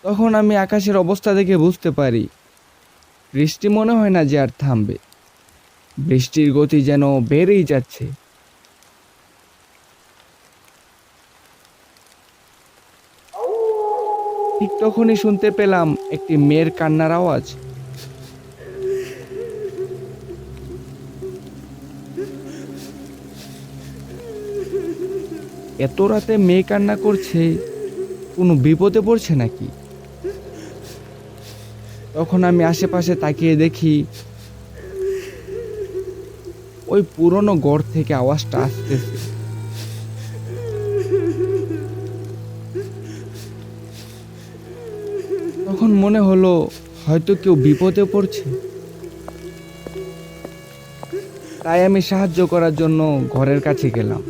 তখন আমি আকাশের অবস্থা দেখে বুঝতে পারি বৃষ্টি মনে হয় না যে আর থামবে। বৃষ্টির গতি যেন বেড়েই যাচ্ছে। ঠিক তখনই শুনতে পেলাম একটি মেয়ের কান্নার আওয়াজ। এত রাতে মেয়ে কান্না করছে, কোনো বিপদে পড়ছে নাকি? তখন আমি আশেপাশে তাকিয়ে দেখি ওই পুরনো ঘর থেকে আওয়াজটা আসতেছে। তখন মনে হলো হয়তো কেউ বিপদে পড়ছে। তাই আমি সাহায্য করার জন্য ঘরের কাছে গেলাম।